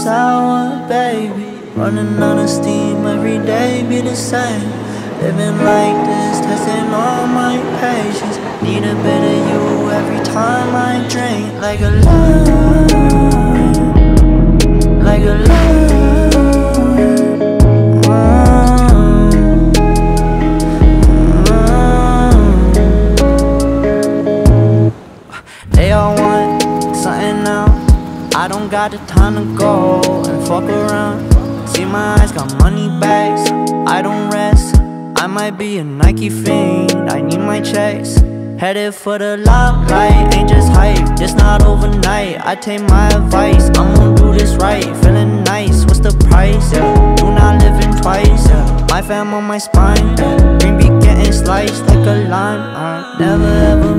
sour, baby. Running out of steam, every day be the same. Living like this, testing all my patience. Need a bit of you every time I drink. Like a love, like a love. They all want something now. I don't got the time to go and fuck around. See my eyes got money bags, I don't rest. I might be a Nike fiend, I need my checks. Headed for the limelight, ain't just hype, just not overnight. I take my advice, I'm gonna do this right. Feeling nice, what's the price? Yeah, do not living twice. Yeah, my fam on my spine. Yeah, green be getting sliced like a lime. Never ever